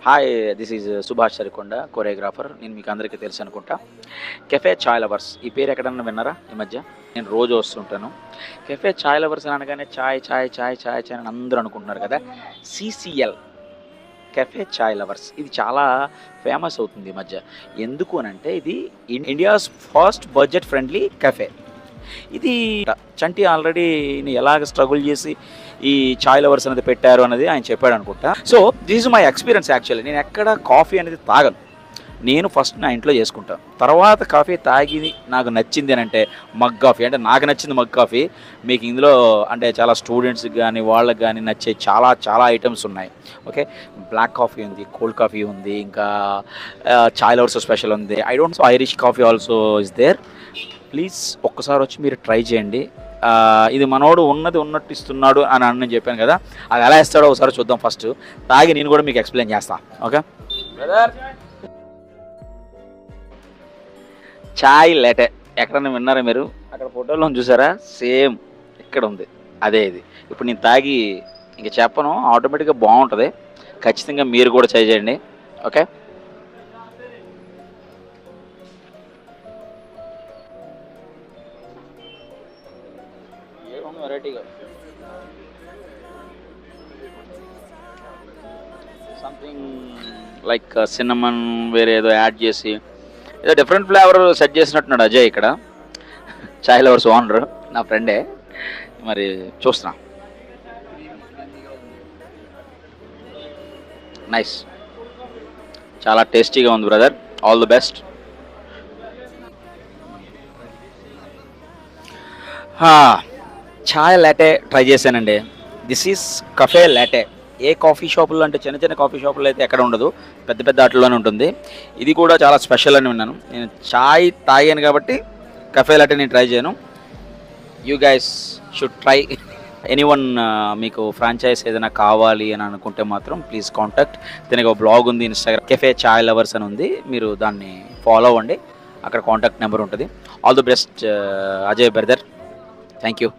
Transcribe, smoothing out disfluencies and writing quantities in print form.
Hi, this is Subhash Sarikonda, choreographer. నేను మీకు అందరికీ తెలుసు అనుకుంటా. కెఫే చాయ్ లవర్స్ ఈ పేరు ఎక్కడన్నా విన్నారా ఈ మధ్య? నేను రోజు వస్తుంటాను. కెఫే చాయ్ లవర్స్ అని అనగానే చాయ్ చాయ్ చాయ్ చాయ్ చాయ్ అని అందరూ అనుకుంటున్నారు కదా. సిసిఎల్ కెఫే చాయ్ లవర్స్ ఇది చాలా ఫేమస్ అవుతుంది ఈ మధ్య. ఎందుకు అని అంటే ఇది India's first budget friendly cafe. ఇది చంటి ఆల్రెడీ ఎలాగ స్ట్రగుల్ చేసి ఈ చాయ్ లవర్స్ అనేది పెట్టారు అనేది ఆయన చెప్పాడు అనుకుంటా. So this is my experience. Actually నేను ఎక్కడ కాఫీ అనేది తాగను. నేను ఫస్ట్ నా ఇంట్లో చేసుకుంటాను. తర్వాత కాఫీ తాగి నాకు నచ్చింది అని అంటే మగ్ కాఫీ, అంటే నాకు నచ్చింది మగ్ కాఫీ. మీకు ఇందులో అంటే చాలా స్టూడెంట్స్కి కానీ వాళ్ళకి కానీ నచ్చే చాలా చాలా ఐటమ్స్ ఉన్నాయి. ఓకే, బ్లాక్ కాఫీ ఉంది, కోల్డ్ కాఫీ ఉంది, ఇంకా చాయ్ లవర్స్ స్పెషల్ ఉంది. I don't so Irish coffee also is there. Please ఒక్కసారి వచ్చి మీరు ట్రై చేయండి. ఇది మనోడు ఉన్నది ఉన్నట్టు ఇస్తున్నాడు అని నేను చెప్పాను కదా, అది ఎలా ఇస్తాడో ఒకసారి చూద్దాం. ఫస్ట్ తాగి నేను కూడా మీకు ఎక్స్ప్లెయిన్ చేస్తాను. ఓకే బ్రదర్, చాయ్ లాటే ఎక్కడన్నా విన్నారా మీరు? అక్కడ ఫోటోలో చూసారా? సేమ్ ఇక్కడ ఉంది, అదే ఇది. ఇప్పుడు నేను తాగి ఇంక చెప్పను, ఆటోమేటిక్గా బాగుంటుంది. ఖచ్చితంగా మీరు కూడా ట్రై చేయండి. ఓకే, వెరైటీగా సంథింగ్ లైక్ సిన్నమన్ వేరే ఏదో యాడ్ చేసి ఏదో డిఫరెంట్ ఫ్లేవర్ సెట్ చేసినట్టున్నాడు అజయ్ ఇక్కడ. చాయ్ లవర్స్ ఓనర్ నా ఫ్రెండే. మరి చూస్తున్నా. నైస్, చాలా టేస్టీగా ఉంది brother. All the best. Chai latte try చేశానండి. This is café latte. ఏ కాఫీ షాపుల్లో అంటే చిన్న చిన్న కాఫీ షాపుల్లో అయితే ఎక్కడ ఉండదు, పెద్ద పెద్ద వాటిల్లోనే ఉంటుంది. ఇది కూడా చాలా స్పెషల్ అని విన్నాను. నేను చాయ్ తాగాను కాబట్టి కఫే లాటే నేను ట్రై చేయను. You guys should try. Anyone మీకు ఫ్రాంచైజ్ ఏదైనా కావాలి అని అనుకుంటే మాత్రం ప్లీజ్ కాంటాక్ట్. దీనికి ఒక బ్లాగ్ ఉంది, ఇన్స్టాగ్రామ్ కెఫే చాయ్ లవర్స్ అని ఉంది. మీరు దాన్ని ఫాలో అవ్వండి, అక్కడ కాంటాక్ట్ నెంబర్ ఉంటుంది. All the best Ajay brother. Thank you.